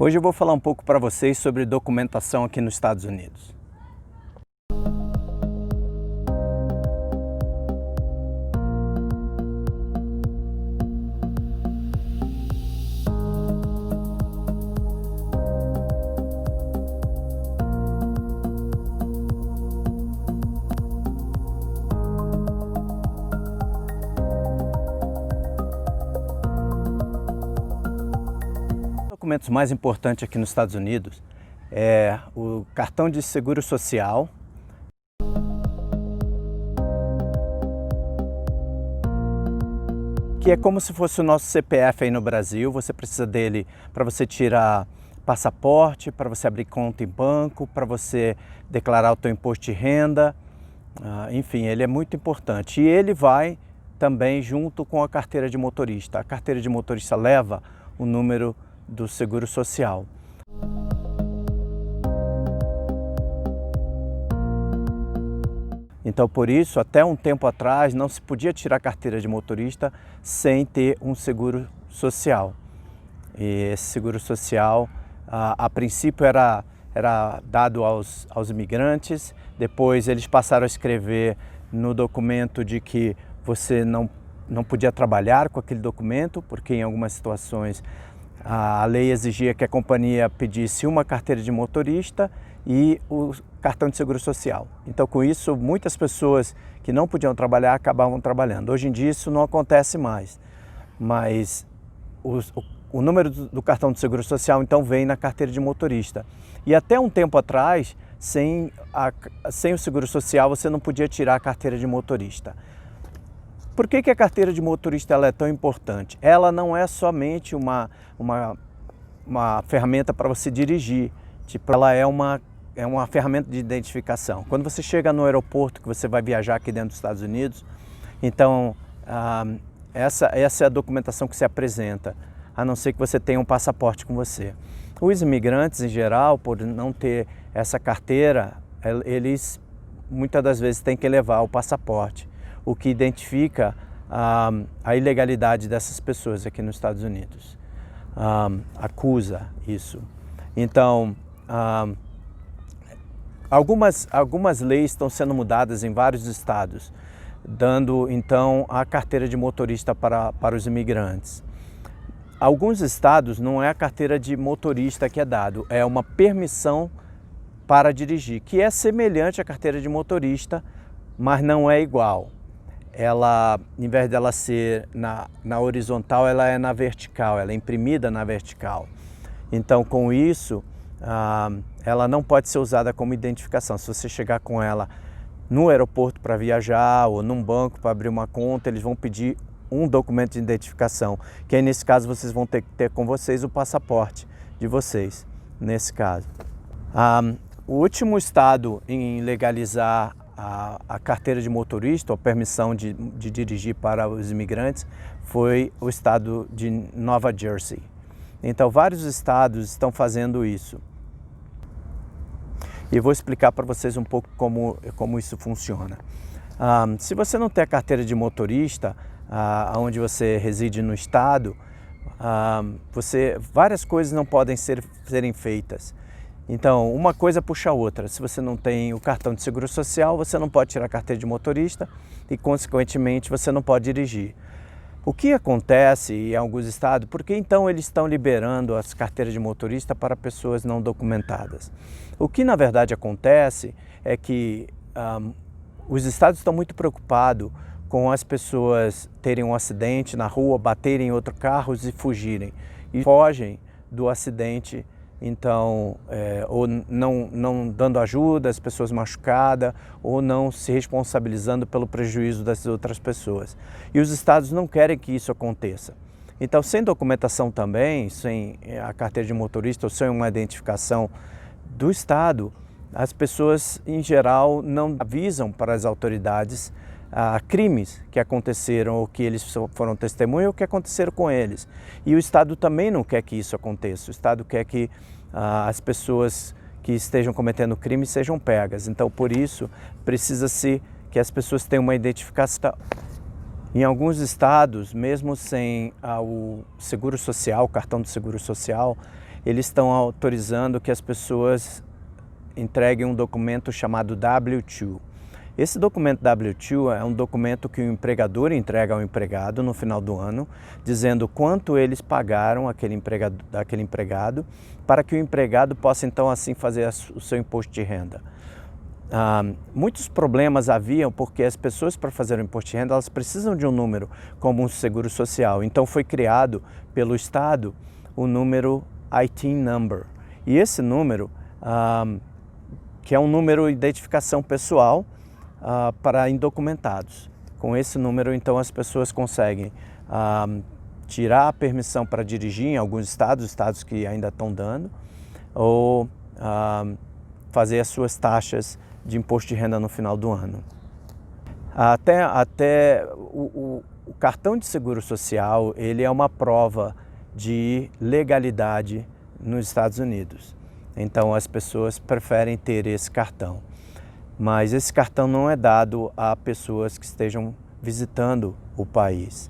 Hoje eu vou falar um pouco para vocês sobre documentação aqui nos Estados Unidos. Documentos mais importantes aqui nos Estados Unidos é o cartão de seguro social, que é como se fosse o nosso CPF aí no Brasil. Você precisa dele para você tirar passaporte, para você abrir conta em banco, para você declarar o teu imposto de renda, enfim, ele é muito importante. E ele vai também junto com a carteira de motorista. A carteira de motorista leva o número do seguro social. Então, por isso, até um tempo atrás, não se podia tirar a carteira de motorista sem ter um seguro social. E esse seguro social, a princípio, era dado aos imigrantes. Depois, eles passaram a escrever no documento de que você não podia trabalhar com aquele documento, porque em algumas situações a lei exigia que a companhia pedisse uma carteira de motorista e o cartão de seguro social. Então, com isso, muitas pessoas que não podiam trabalhar acabavam trabalhando. Hoje em dia isso não acontece mais, mas o número do cartão de seguro social então vem na carteira de motorista. E até um tempo atrás, sem o seguro social, você não podia tirar a carteira de motorista. Por que a carteira de motorista ela é tão importante? Ela não é somente uma ferramenta para você dirigir, ela é uma ferramenta de identificação. Quando você chega no aeroporto, que você vai viajar aqui dentro dos Estados Unidos, então essa é a documentação que se apresenta, a não ser que você tenha um passaporte com você. Os imigrantes, em geral, por não ter essa carteira, eles muitas das vezes têm que levar o passaporte, o que identifica a ilegalidade dessas pessoas aqui nos Estados Unidos. Acusa isso. Então, algumas leis estão sendo mudadas em vários estados, dando então a carteira de motorista para os imigrantes. Alguns estados não é a carteira de motorista que é dado, é uma permissão para dirigir, que é semelhante à carteira de motorista, mas não é igual. Ela, em vez dela ser na horizontal, ela é na vertical, ela é imprimida na vertical. Então, com isso, ela não pode ser usada como identificação. Se você chegar com ela no aeroporto para viajar ou num banco para abrir uma conta, eles vão pedir um documento de identificação, que aí, nesse caso, vocês vão ter que ter com vocês o passaporte de vocês, nesse caso. O último estado em legalizar a carteira de motorista, ou permissão de dirigir para os imigrantes, foi o estado de Nova Jersey. Então, vários estados estão fazendo isso. E eu vou explicar para vocês um pouco como isso funciona. Se você não tem a carteira de motorista, onde você reside no estado, várias coisas não podem serem feitas. Então, uma coisa puxa a outra. Se você não tem o cartão de seguro social, você não pode tirar a carteira de motorista e, consequentemente, você não pode dirigir. O que acontece em alguns estados, por que então eles estão liberando as carteiras de motorista para pessoas não documentadas? O que, na verdade, acontece é que os estados estão muito preocupados com as pessoas terem um acidente na rua, baterem em outros carros e fugirem. E fogem do acidente, então, ou não dando ajuda às pessoas machucadas, ou não se responsabilizando pelo prejuízo das outras pessoas. E os estados não querem que isso aconteça. Então, sem documentação também, sem a carteira de motorista ou sem uma identificação do estado, as pessoas, em geral, não avisam para as autoridades crimes que aconteceram ou que eles foram testemunha ou que aconteceram com eles. E o Estado também não quer que isso aconteça. O Estado quer que as pessoas que estejam cometendo crime sejam pegas. Então, por isso, precisa-se que as pessoas tenham uma identificação. Em alguns estados, mesmo sem o seguro social, o cartão do seguro social, eles estão autorizando que as pessoas entreguem um documento chamado W-2. Esse documento W-2 é um documento que o empregador entrega ao empregado no final do ano, dizendo quanto eles pagaram aquele empregado, para que o empregado possa então assim fazer o seu imposto de renda. Muitos problemas haviam porque as pessoas, para fazer o imposto de renda, elas precisam de um número como um seguro social. Então foi criado pelo Estado o número ITIN number. E esse número, que é um número de identificação pessoal para indocumentados. Com esse número, então, as pessoas conseguem tirar a permissão para dirigir em alguns estados que ainda estão dando, ou fazer as suas taxas de imposto de renda no final do ano. Até o cartão de seguro social, ele é uma prova de legalidade nos Estados Unidos. Então as pessoas preferem ter esse cartão. Mas esse cartão não é dado a pessoas que estejam visitando o país.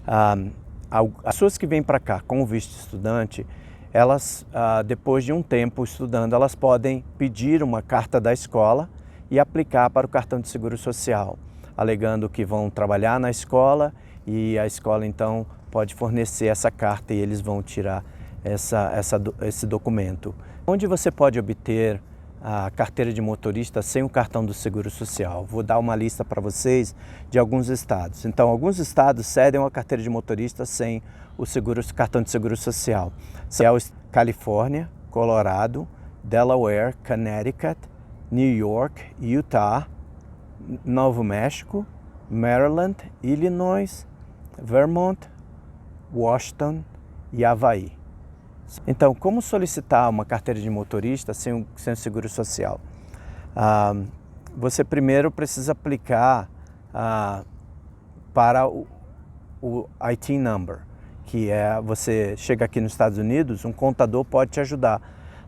As pessoas que vêm para cá com o visto de estudante, elas, depois de um tempo estudando, elas podem pedir uma carta da escola e aplicar para o cartão de seguro social, alegando que vão trabalhar na escola e a escola então pode fornecer essa carta e eles vão tirar esse documento. Onde você pode obter a carteira de motorista sem o cartão do seguro social? Vou dar uma lista para vocês de alguns estados. Então, alguns estados cedem a carteira de motorista sem o cartão de seguro social. É o Califórnia, Colorado, Delaware, Connecticut, New York, Utah, Novo México, Maryland, Illinois, Vermont, Washington e Havaí. Então, como solicitar uma carteira de motorista sem o seguro social? Você primeiro precisa aplicar para o ITIN number, que é, você chega aqui nos Estados Unidos, um contador pode te ajudar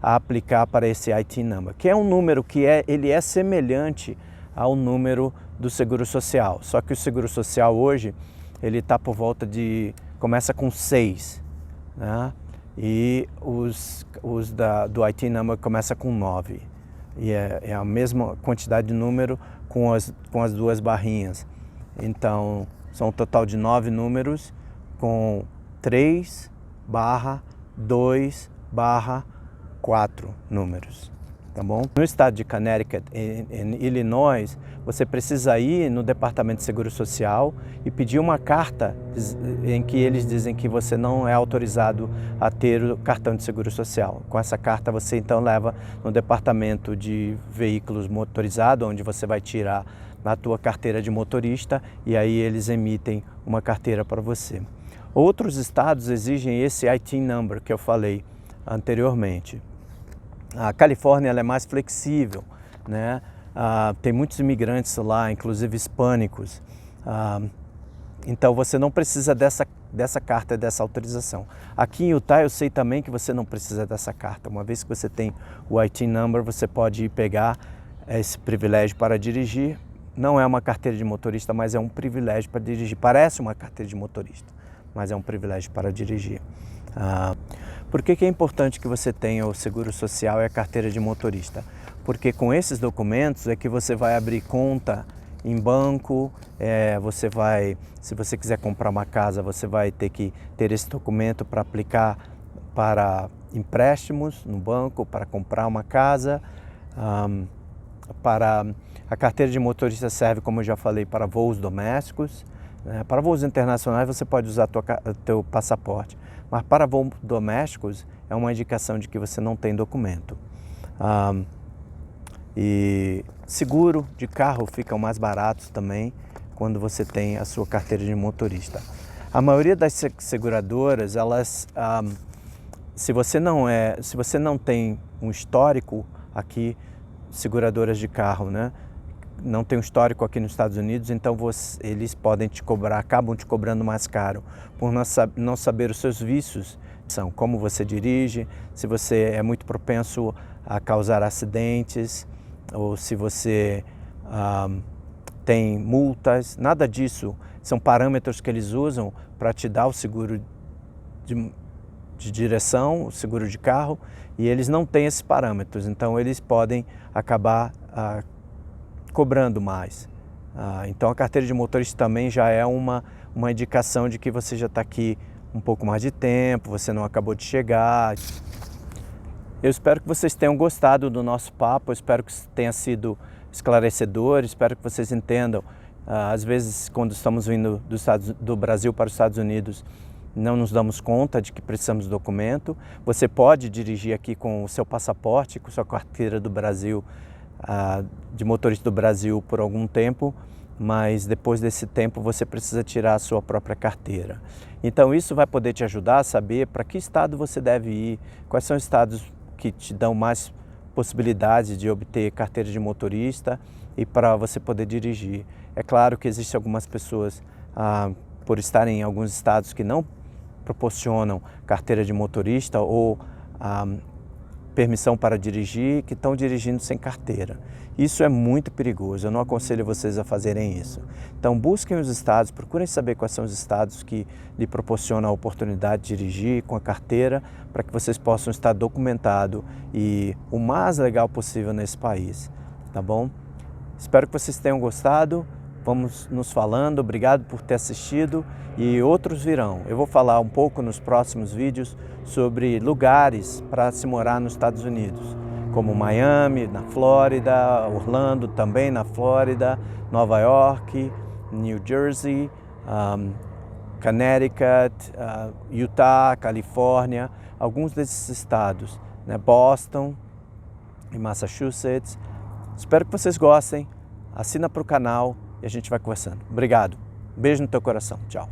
a aplicar para esse ITIN number, que é um número que ele é semelhante ao número do seguro social, só que o seguro social hoje, ele está por volta começa com 6, né? E do ITIN number começa com 9. E é a mesma quantidade de número com as duas barrinhas. Então, são um total de 9 números com 3/2/4 números. Tá bom? No estado de Connecticut, em Illinois, você precisa ir no Departamento de Seguro Social e pedir uma carta em que eles dizem que você não é autorizado a ter o cartão de seguro social. Com essa carta você então leva no Departamento de Veículos Motorizados, onde você vai tirar a tua carteira de motorista e aí eles emitem uma carteira para você. Outros estados exigem esse ITIN number que eu falei anteriormente. A Califórnia ela é mais flexível, né? Tem muitos imigrantes lá, inclusive hispânicos. Então você não precisa dessa carta, dessa autorização. Aqui em Utah eu sei também que você não precisa dessa carta. Uma vez que você tem o ITIN number, você pode ir pegar esse privilégio para dirigir. Não é uma carteira de motorista, mas é um privilégio para dirigir. Parece uma carteira de motorista, mas é um privilégio para dirigir. Por que é importante que você tenha o seguro social e a carteira de motorista? Porque com esses documentos é que você vai abrir conta em banco, se você quiser comprar uma casa, você vai ter que ter esse documento para aplicar para empréstimos no banco, para comprar uma casa. A carteira de motorista serve, como eu já falei, para voos domésticos. Para voos internacionais você pode usar o teu passaporte, mas para voos domésticos é uma indicação de que você não tem documento. E seguro de carro ficam mais baratos também quando você tem a sua carteira de motorista. A maioria das seguradoras, elas, se você não tem um histórico aqui, seguradoras de carro, né? Não tem um histórico aqui nos Estados Unidos, então eles podem te cobrar, acabam te cobrando mais caro por não saber os seus vícios, são como você dirige, se você é muito propenso a causar acidentes, ou se você tem multas, nada disso. São parâmetros que eles usam para te dar o seguro de direção, o seguro de carro, e eles não têm esses parâmetros, então eles podem acabar cobrando mais. Então a carteira de motorista também já é uma indicação de que você já está aqui um pouco mais de tempo, você não acabou de chegar. Eu espero que vocês tenham gostado do nosso papo, eu espero que tenha sido esclarecedor, espero que vocês entendam. Às vezes, quando estamos vindo do Brasil para os Estados Unidos, não nos damos conta de que precisamos de documento. Você pode dirigir aqui com o seu passaporte, com sua carteira do Brasil, de motorista do Brasil por algum tempo, mas depois desse tempo você precisa tirar a sua própria carteira. Então isso vai poder te ajudar a saber para que estado você deve ir, quais são os estados que te dão mais possibilidades de obter carteira de motorista e para você poder dirigir. É claro que existem algumas pessoas, por estarem em alguns estados que não proporcionam carteira de motorista ou permissão para dirigir, que estão dirigindo sem carteira. Isso é muito perigoso, eu não aconselho vocês a fazerem isso. Então busquem os estados, procurem saber quais são os estados que lhe proporcionam a oportunidade de dirigir com a carteira, para que vocês possam estar documentados e o mais legal possível nesse país, tá bom? Espero que vocês tenham gostado, vamos nos falando, obrigado por ter assistido e outros virão. Eu vou falar um pouco nos próximos vídeos sobre lugares para se morar nos Estados Unidos, como Miami, na Flórida, Orlando, também na Flórida, Nova York, New Jersey, Connecticut, Utah, Califórnia, alguns desses estados, né? Boston e Massachusetts. Espero que vocês gostem, assina para o canal e a gente vai conversando. Obrigado, beijo no teu coração, tchau.